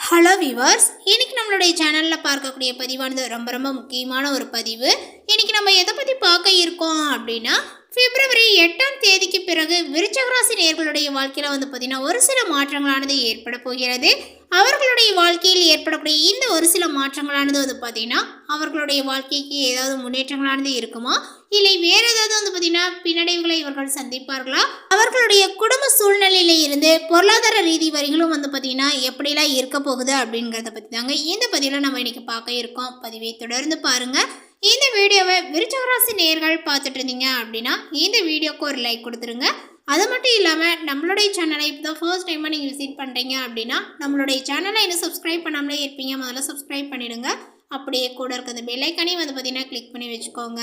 Hello viewers, இன்னைக்கு நம்மளுடைய சேனலில் பார்க்கக்கூடிய பதிவானது ரொம்ப ரொம்ப முக்கியமான ஒரு பதிவு. இன்னைக்கு நம்ம எதை பற்றி பார்க்க இருக்கோம் அப்படின்னா, பிப்ரவரி 8ஆம் தேதிக்கு பிறகு விருச்சிக ராசி நேயர்களுடைய வாழ்க்கையில் பார்த்தீங்கன்னா ஒரு சில மாற்றங்களானது ஏற்பட போகிறது. அவர்களுடைய வாழ்க்கையில் ஏற்படக்கூடிய இந்த ஒரு சில மாற்றங்களானது பார்த்தீங்கன்னா அவர்களுடைய வாழ்க்கைக்கு ஏதாவது முன்னேற்றங்களானது இருக்குமா, இல்லை வேற ஏதாவது பார்த்தீங்கன்னா பின்னடைவுகளை இவர்கள் சந்திப்பார்களா, அவர்களுடைய குடும்ப சூழ்நிலையில இருந்து பொருளாதார ரீதி வரிகளும் பார்த்தீங்கன்னா எப்படிலாம் இருக்க போகுது அப்படிங்கிறத பற்றி தாங்க இந்த பதிவில் நம்ம இன்னைக்கு பார்க்க இருக்கோம். பதிவை தொடர்ந்து பாருங்க. இந்த வீடியோவை விருச்சிக ராசி நேயர்கள் பார்த்துட்டு இருந்தீங்க அப்படின்னா இந்த வீடியோக்கு ஒரு லைக் கொடுத்துருங்க. அது மட்டும் இல்லாமல் நம்மளுடைய சேனலை இப்போ தான் ஃபர்ஸ்ட் டைமாக நீங்கள் விசிட் பண்ணுறீங்க அப்படின்னா நம்மளுடைய சேனலை இன்னும் சப்ஸ்கிரைப் பண்ணாமலே இருப்பீங்க, முதல்ல சப்ஸ்கிரைப் பண்ணிவிடுங்க. அப்படியே கூட இருக்கிற பெல்லைக்கானையும் பார்த்தீங்கன்னா கிளிக் பண்ணி வச்சுக்கோங்க.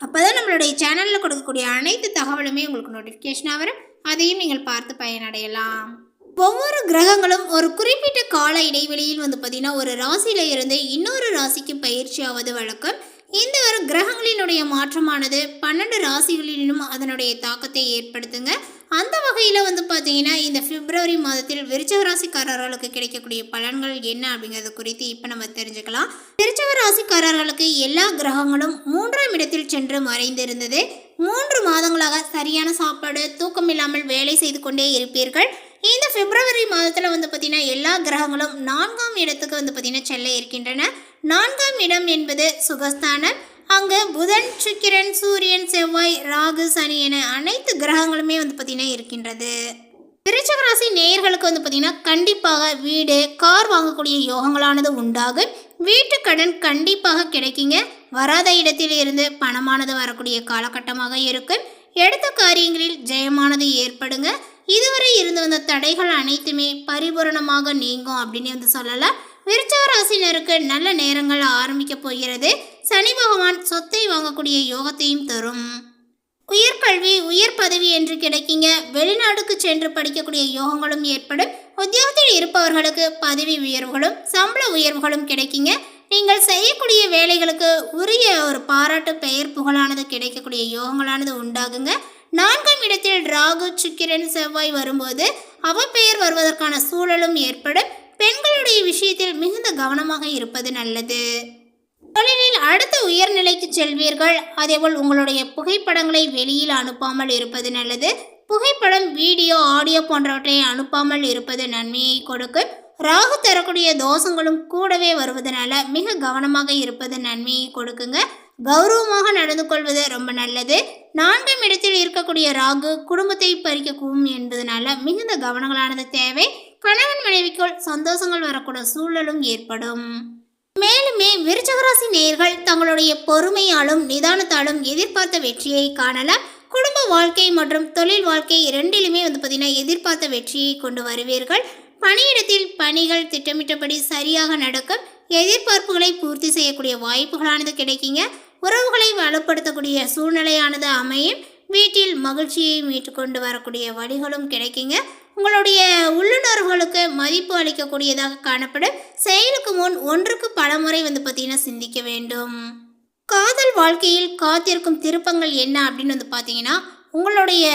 அப்போ தான் நம்மளுடைய சேனலில் கொடுக்கக்கூடிய அனைத்து தகவலுமே உங்களுக்கு நோட்டிஃபிகேஷனாக வரும், அதையும் நீங்கள் பார்த்து பயனடையலாம். ஒவ்வொரு கிரகங்களும் ஒரு குறிப்பிட்ட கால இடைவெளியில் பார்த்தீங்கன்னா ஒரு ராசியில இருந்து இன்னொரு ராசிக்கு பயிற்சி ஆவது வழக்கம். இந்த ஒரு கிரகங்களினுடைய மாற்றமானது 12 ராசிகளிலும் அதனுடைய தாக்கத்தை ஏற்படுத்துங்க. அந்த வகையில் பார்த்தீங்கன்னா இந்த பிப்ரவரி மாதத்தில் விருச்சிக ராசிக்காரர்களுக்கு கிடைக்கக்கூடிய பலன்கள் என்ன அப்படிங்கிறது குறித்து இப்போ நம்ம தெரிஞ்சுக்கலாம். விருச்சிக ராசிக்காரர்களுக்கு எல்லா கிரகங்களும் 3ஆம் இடத்தில் சென்று மறைந்திருந்தது. 3 மாதங்களாக சரியான சாப்பாடு, தூக்கம் இல்லாமல் வேலை செய்து கொண்டே இருப்பீர்கள். இந்த பிப்ரவரி மாதத்தில் பார்த்தீங்கன்னா எல்லா கிரகங்களும் 4ஆம் இடத்துக்கு பார்த்தீங்கன்னா செல்ல இருக்கின்றன. 4ஆம் இடம் என்பது சுகஸ்தானம். அங்கு புதன், சுக்கிரன், சூரியன், செவ்வாய், ராகு, சனி என அனைத்து கிரகங்களுமே பார்த்தீங்கன்னா இருக்கின்றது. விருச்சிக ராசி நேயர்களுக்கு பார்த்தீங்கன்னா கண்டிப்பாக வீடு, கார் வாங்கக்கூடிய யோகங்களானது உண்டாகும். வீட்டு கடன் கண்டிப்பாக கிடைக்குங்க. வராத இடத்தில் இருந்து பணமானது வரக்கூடிய காலகட்டமாக இருக்கும். எடுத்த காரியங்களில் ஜெயமானது ஏற்படுங்க. இதுவரை இருந்து வந்த தடைகள் அனைத்துமே பரிபூரணமாக நீங்கும் அப்படின்னு சொல்லலாம். விருச்சிக ராசினருக்கு நல்ல நேரங்கள் ஆரம்பிக்க போகிறது. சனி பகவான் சொத்தை வாங்கக்கூடிய யோகத்தையும் தரும். உயர்கல்வி, உயர் பதவி என்று கிடைக்குங்க. வெளிநாட்டுக்கு சென்று படிக்கக்கூடிய யோகங்களும் ஏற்படும். உத்தியோகத்தில் இருப்பவர்களுக்கு பதவி உயர்வுகளும் சம்பள உயர்வுகளும் கிடைக்குங்க. நீங்கள் செய்யக்கூடிய வேலைகளுக்கு உரிய ஒரு பாராட்டு, பெயர், புகழானது கிடைக்கக்கூடிய யோகங்களானது உண்டாகுங்க. 4ஆம் இடத்தில் ராகு, சுக்கிரன், செவ்வாய் வரும்போது அவப்பெயர் வருவதற்கான சூழலும் ஏற்படும். பெண்களுடைய விஷயத்தில் மிகுந்த கவனமாக இருப்பது நல்லது. தொழிலில் அடுத்த உயர்நிலைக்கு செல்வீர்கள். அதேபோல் உங்களுடைய புகைப்படங்களை வெளியில் அனுப்பாமல் இருப்பது நல்லது. புகைப்படம், வீடியோ, ஆடியோ போன்றவற்றை அனுப்பாமல் இருப்பது நன்மையை கொடுக்கும். ராகு தரக்கூடிய தோஷங்களும் கூடவே வருவதனால மிக கவனமாக இருப்பது நன்மையை கொடுக்குங்க. கௌரவமாக நடந்து கொள்வது ரொம்ப நல்லது. 4ஆம் இடத்தில் இருக்கக்கூடிய ராகு குடும்பத்தை பறிக்கக்கூடும் என்பதனால மிகுந்த கவனங்களானது தேவை. கணவன் மனைவிக்குள் சந்தோஷங்கள் வரக்கூடிய சூழலும் ஏற்படும். மேலுமே விருச்சிக ராசி நேயர்கள் தங்களுடைய பொறுமையாலும் நிதானத்தாலும் எதிர்பார்த்த வெற்றியை காணலாம். குடும்ப வாழ்க்கை மற்றும் தொழில் வாழ்க்கை இரண்டிலுமே பார்த்தீங்கன்னா எதிர்பார்த்த வெற்றியை கொண்டு வருவீர்கள். பணியிடத்தில் பணிகள் திட்டமிட்டபடி சரியாக நடக்கும். எதிர்பார்ப்புகளை பூர்த்தி செய்யக்கூடிய வாய்ப்புகளானது கிடைக்குங்க. உறவுகளை வலுப்படுத்தக்கூடிய சூழ்நிலையானது அமையும். வீட்டில் மகிழ்ச்சியை மீட்டு கொண்டு வரக்கூடிய வழிகளும் கிடைக்குங்க. உங்களுடைய உள்ளுணர்வுகளுக்கு மதிப்பு அளிக்கக்கூடியதாக காணப்படும். செயலுக்கு முன் ஒன்றுக்கு பலமுறை பார்த்தீங்கன்னா சிந்திக்க வேண்டும். காதல் வாழ்க்கையில் காத்திருக்கும் திருப்பங்கள் என்ன அப்படின்னு பார்த்தீங்கன்னா, உங்களுடைய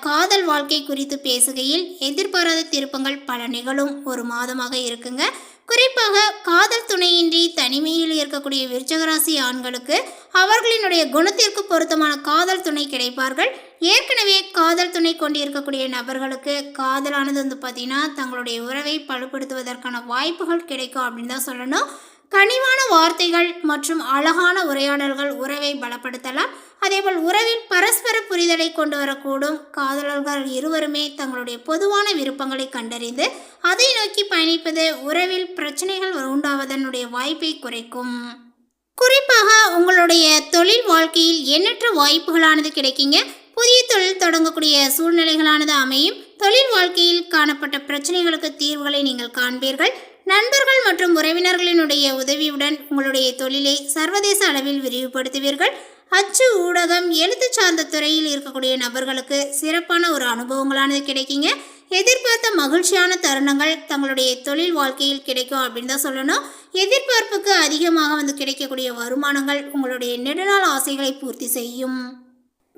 காதல் வாழ்க்கை குறித்து பேசுகையில் எதிர்பாராத திருப்பங்கள் பல நிகழும் ஒரு மாதமாக இருக்குங்க. குறிப்பாக காதல் துணையின்றி தனிமையில் இருக்கக்கூடிய விருச்சிக ராசி ஆண்களுக்கு அவர்களினுடைய குணத்திற்கு பொருத்தமான காதல் துணை கிடைப்பார்கள். ஏற்கனவே காதல் துணை கொண்டிருக்கக்கூடிய நபர்களுக்கு காதலானது பார்த்தீங்கன்னா தங்களுடைய உறவை பலுப்படுத்துவதற்கான வாய்ப்புகள் கிடைக்கும் அப்படின்னு தான் சொல்லணும். கனிவான வார்த்தைகள் மற்றும் அழகான உரையாடல்கள் உறவை பலப்படுத்தலாம். அதேபோல் உறவில் பரஸ்பர புரிதலை கொண்டு வரக்கூடும். காதலர்கள் இருவருமே தங்களுடைய பொதுவான விருப்பங்களை கண்டறிந்து அதை நோக்கி பயணிப்பது உறவில் பிரச்சனைகள் உண்டாவதனுடைய வாய்ப்பை குறைக்கும். குறிப்பாக உங்களுடைய தொழில் வாழ்க்கையில் எண்ணற்ற வாய்ப்புகளானது கிடைக்குங்க. புதிய தொழில் தொடங்கக்கூடிய சூழ்நிலைகளானது அமையும். தொழில் வாழ்க்கையில் காணப்பட்ட பிரச்சனைகளுக்கு தீர்வுகளை நீங்கள் காண்பீர்கள். நண்பர்கள் மற்றும் உறவினர்களினுடைய உதவியுடன் உங்களுடைய தொழிலை சர்வதேச அளவில் விரிவுபடுத்துவீர்கள். அச்சு, ஊடகம், எழுத்து சார்ந்த துறையில் இருக்கக்கூடிய நபர்களுக்கு சிறப்பான ஒரு அனுபவங்களானது கிடைக்குங்க. எதிர்பார்த்த மகிழ்ச்சியான தருணங்கள் தங்களுடைய தொழில் வாழ்க்கையில் கிடைக்கும் அப்படின்னு தான் சொல்லணும். எதிர்பார்ப்புக்கு அதிகமாக கிடைக்கக்கூடிய வருமானங்கள் உங்களுடைய நெடுநாள் ஆசைகளை பூர்த்தி செய்யும்.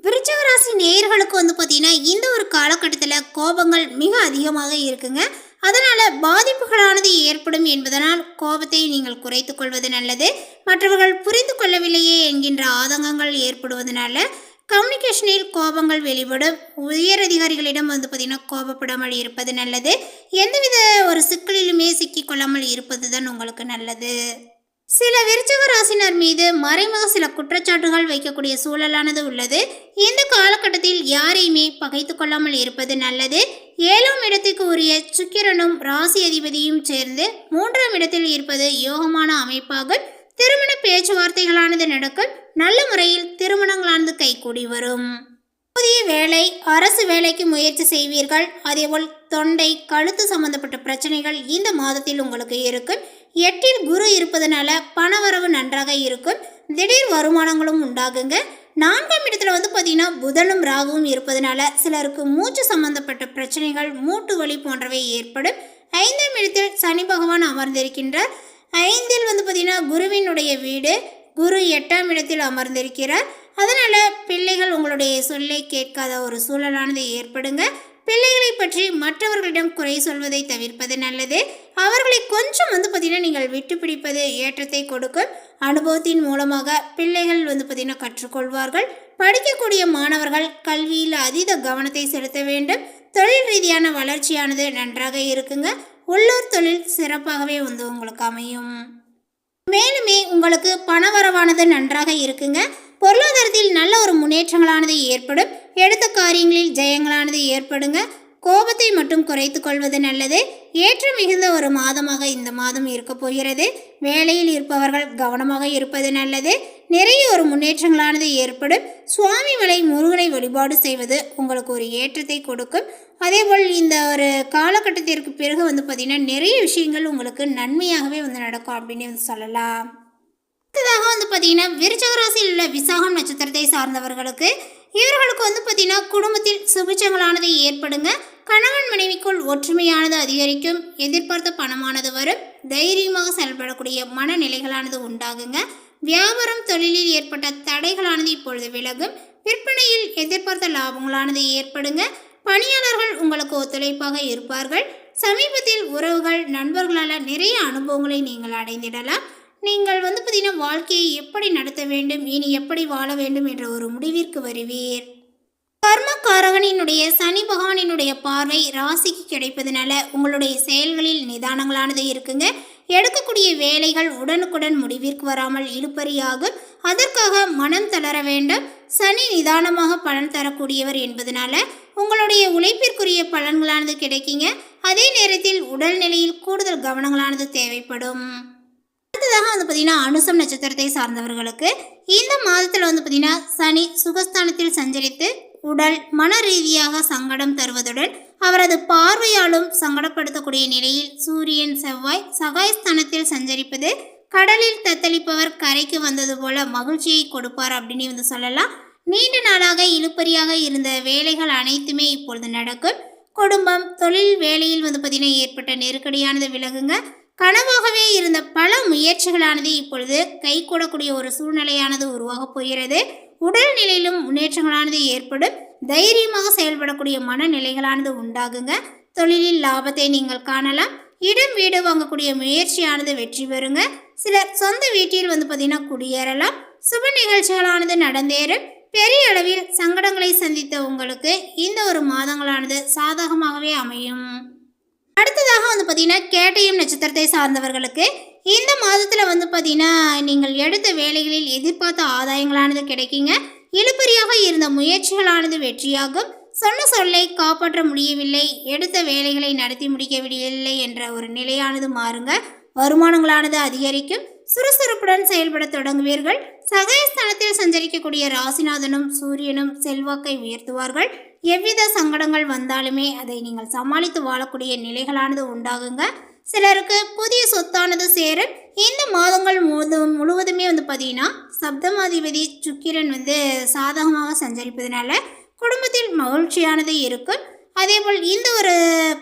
விருச்சிக ராசி நேயர்களுக்கு பார்த்தீங்கன்னா இந்த ஒரு காலகட்டத்தில் கோபங்கள் மிக அதிகமாக இருக்குங்க. அதனால பாதிப்புகளானது ஏற்படும் என்பதனால் கோபத்தை நீங்கள் குறைத்துக் கொள்வது நல்லது. மற்றவர்கள் புரிந்து கொள்ளவில்லையே என்கின்ற ஆதங்கங்கள் ஏற்படுவதனால கம்யூனிகேஷனில் கோபங்கள் வெளிப்படும். உயர் அதிகாரிகளிடம் பார்த்தீங்கன்னா கோபப்படாமல் இருப்பது நல்லது. எந்தவித ஒரு சிக்கலிலுமே சிக்கிக்கொள்ளாமல் இருப்பது தான் உங்களுக்கு நல்லது. சில விருச்சிக ராசினர் மீது மறைமுக சில குற்றச்சாட்டுகள் வைக்கக்கூடிய சூழலானது உள்ளது. இந்த காலகட்டத்தில் யாரையுமே பகைத்து கொள்ளாமல் இருப்பது நல்லது. 7ஆம் இடத்துக்கு உரிய சுக்கிரனும் ராசி அதிபதியும் சேர்ந்து 3ஆம் இடத்தில் இருப்பது யோகமான அமைப்பாக திருமண பேச்சுவார்த்தைகளானது நடக்கும். நல்ல முறையில் திருமணங்களானது கைகூடி வரும். புதிய வேலை, அரசு வேலைக்கு முயற்சி செய்வீர்கள். அதேபோல் தொண்டை, கழுத்து சம்பந்தப்பட்ட பிரச்சனைகள் இந்த மாதத்தில் உங்களுக்கு இருக்கும். 8இல் குரு இருப்பதனால பணவரவு நன்றாக இருக்கும். திடீர் வருமானங்களும் உண்டாகுங்க. 4ஆம் இடத்துல பார்த்தீங்கன்னா புதனும் ராகுவும் இருப்பதனால சிலருக்கு மூச்சு சம்பந்தப்பட்ட பிரச்சனைகள், மூட்டு வலி போன்றவை ஏற்படும். 5ஆம் இடத்தில் சனி பகவான் அமர்ந்திருக்கின்றார். 5இல் பார்த்தீங்கன்னா குருவினுடைய வீடு. குரு 8ஆம் இடத்தில் அமர்ந்திருக்கிறார். அதனால் பிள்ளைகள் உங்களுடைய சொல்லை கேட்காத ஒரு சூழலானது ஏற்படுங்க. பிள்ளைகளை பற்றி மற்றவர்களிடம் குறை சொல்வதை தவிர்ப்பது நல்லது. அவர்களை கொஞ்சம் பார்த்தீங்கன்னா நீங்கள் விட்டு பிடிப்பது ஏற்றத்தை கொடுக்கும். அனுபவத்தின் மூலமாக பிள்ளைகள் பார்த்தீங்கன்னா கற்றுக்கொள்வார்கள். படிக்கக்கூடிய மாணவர்கள் கல்வியில் அதீத கவனத்தை செலுத்த வேண்டும். தொழில் ரீதியான வளர்ச்சியானது நன்றாக இருக்குங்க. உள்ளூர் தொழில் சிறப்பாகவே உங்களுக்கு அமையும். மேலுமே உங்களுக்கு பணவரவானது நன்றாக இருக்குங்க. பொருளாதாரத்தில் நல்ல ஒரு முன்னேற்றங்களானது ஏற்படும். எடுத்த காரியங்களில் ஜெயங்களானது ஏற்படுங்க. கோபத்தை மட்டும் குறைத்து கொள்வது நல்லது. ஏற்ற மிகுந்த ஒரு மாதமாக இந்த மாதம் இருக்க போகிறது. வேலையில் இருப்பவர்கள் கவனமாக இருப்பது நல்லது. நிறைய ஒரு முன்னேற்றங்களானது ஏற்படும். சுவாமி மலை முருகனை வழிபாடு செய்வது உங்களுக்கு ஒரு ஏற்றத்தை கொடுக்கும். அதேபோல் இந்த ஒரு காலகட்டத்திற்கு பிறகு பார்த்தீங்கன்னா நிறைய விஷயங்கள் உங்களுக்கு நன்மையாகவே நடக்கும் அப்படின்னு சொல்லலாம். அடுத்ததாக பார்த்தீங்கன்னா விருச்சிக ராசியில் உள்ள விசாகம் நட்சத்திரத்தை சார்ந்தவர்களுக்கு இவர்களுக்கு பார்த்தீங்கன்னா குடும்பத்தில் சுபிட்சங்களானது ஏற்படுங்க. கணவன் மனைவிக்குள் ஒற்றுமையானது அதிகரிக்கும். எதிர்பார்த்த பணமானது வரும். தைரியமாக செயல்படக்கூடிய மனநிலைகளானது உண்டாகுங்க. வியாபாரம், தொழிலில் ஏற்பட்ட தடைகளானது இப்பொழுது விலகும். விற்பனையில் எதிர்பார்த்த லாபங்களானது ஏற்படுங்க. பணியாளர்கள் உங்களுக்கு ஒத்துழைப்பாக இருப்பார்கள். சமீபத்தில் உறவுகள், நண்பர்களால் நிறைய அனுபவங்களை நீங்கள் அடைந்திடலாம். நீங்கள் பார்த்தீங்கன்னா வாழ்க்கையை எப்படி நடத்த வேண்டும், இனி எப்படி வாழ வேண்டும் என்ற ஒரு முடிவிற்கு வருவீர். கர்மக்காரகனினுடைய சனி பகவானினுடைய பார்வை ராசிக்கு கிடைப்பதனால உங்களுடைய செயல்களில் நிதானங்களானது இருக்குங்க. எடுக்கக்கூடிய வேலைகள் உடனுக்குடன் முடிவிற்கு வராமல் இழுபறியாகும். அதற்காக மனம் தளர வேண்டும். சனி நிதானமாக பலன் தரக்கூடியவர் என்பதனால உங்களுடைய உழைப்பிற்குரிய பலன்களானது கிடைக்குங்க. அதே நேரத்தில் உடல்நிலையில் கூடுதல் கவனங்களானது தேவைப்படும். அடுத்ததாக பார்த்தீங்கன்னா அனுசம் நட்சத்திரத்தை சார்ந்தவர்களுக்கு இந்த மாதத்தில் பார்த்தீங்கன்னா சனி சுகஸ்தானத்தில் சஞ்சரித்து உடல் மன ரீதியாக சங்கடம் தருவதுடன் அவரது பார்வையாலும் சங்கடப்படுத்தக்கூடிய நிலையில் சூரியன், செவ்வாய் சகாயஸ்தானத்தில் சஞ்சரிப்பது கடலில் தத்தளிப்பவர் கரைக்கு வந்தது போல மகிழ்ச்சியை கொடுப்பார் அப்படின்னு சொல்லலாம். நீண்ட நாளாக இழுபறியாக இருந்த வேலைகள் அனைத்துமே இப்பொழுது நடக்கும். குடும்பம், தொழில், வேலையில் பார்த்தீங்கன்னா ஏற்பட்ட நெருக்கடியானது விலகுங்க. கனவாகவே இருந்த பல முயற்சிகளானது இப்பொழுது கைகூடக்கூடிய ஒரு சூழ்நிலையானது உருவாக போகிறது. உடல்நிலையிலும் முன்னேற்றங்களானது ஏற்படும். தைரியமாக செயல்படக்கூடிய மனநிலைகளானது உண்டாகுங்க. தொழிலில் லாபத்தை நீங்கள் காணலாம். இடம் வீடு வாங்கக்கூடிய முயற்சியானது வெற்றி பெறுங்க. சிலர் சொந்த வீட்டில் பார்த்தீங்கன்னா குடியேறலாம். சுப நிகழ்ச்சிகளானது நடந்தேறும். பெரிய அளவில் சங்கடங்களை சந்தித்த உங்களுக்கு இந்த ஒரு மாதங்களானது சாதகமாகவே அமையும். அடுத்ததாக பார்த்தீங்கன்னா கேட்டயம் நட்சத்திரத்தை சார்ந்தவர்களுக்கு இந்த மாதத்தில் பார்த்தீங்கன்னா நீங்கள் எடுத்த வேலைகளில் எதிர்பார்த்த ஆதாயங்களானது கிடைக்குங்க. இழுபறியாக இருந்த முயற்சிகளானது வெற்றியாகும். சொன்ன சொல்லை காப்பாற்ற முடியவில்லை, எடுத்த வேலைகளை நடத்தி முடிக்கவில்லை என்ற ஒரு நிலையானது மாறுங்க. வருமானங்களானது அதிகரிக்கும். சுறுசுறுப்புடன் செயல்பட தொடங்குவீர்கள். சகாயஸ்தானத்தில் சஞ்சரிக்கக்கூடிய ராசிநாதனும் சூரியனும் செல்வாக்கை உயர்த்துவார்கள். எவ்வித சங்கடங்கள் வந்தாலுமே அதை நீங்கள் சமாளித்து வாழக்கூடிய நிலைகளானது உண்டாகுங்க. சிலருக்கு புதிய சொத்தானது சேரும். இந்த மாதங்கள் முழுவதுமே பார்த்தீங்கன்னா சப்தமாதிபதி சுக்கிரன் சாதகமாக சஞ்சரிப்பதனால குடும்பத்தில் மகிழ்ச்சியானது இருக்கும். அதேபோல் இந்த ஒரு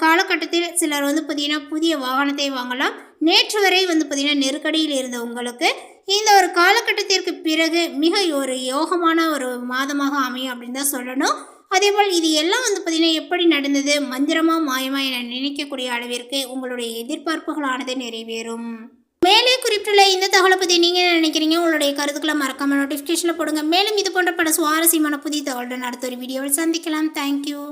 காலகட்டத்தில் சிலர் பார்த்தீங்கன்னா புதிய வாகனத்தை வாங்கலாம். நேற்று வரை பார்த்தீங்கன்னா நெருக்கடியில் இருந்த உங்களுக்கு இந்த ஒரு காலகட்டத்திற்கு பிறகு மிக ஒரு யோகமான ஒரு மாதமாக அமையும் அப்படின்னு தான் சொல்லணும். அதேபோல் இது எல்லாம் வந்து பார்த்திங்கன்னா எப்படி நடந்தது, மந்திரமா மாயமா என நினைக்கக்கூடிய அளவிற்கு உங்களுடைய எதிர்பார்ப்புகளானது நிறைவேறும். மேலே குறிப்பிட்டுள்ள இந்த தகவலை பற்றி நீங்கள் என்ன நினைக்கிறீங்க? உங்களுடைய கருத்துக்களை மறக்காம நோட்டிஃபிகேஷனில் போடுங்க. மேலும் இது போன்ற பல சுவாரஸ்யமான புதிய தகவலுடன் அடுத்த ஒரு வீடியோவில் சந்திக்கலாம். தேங்க்யூ.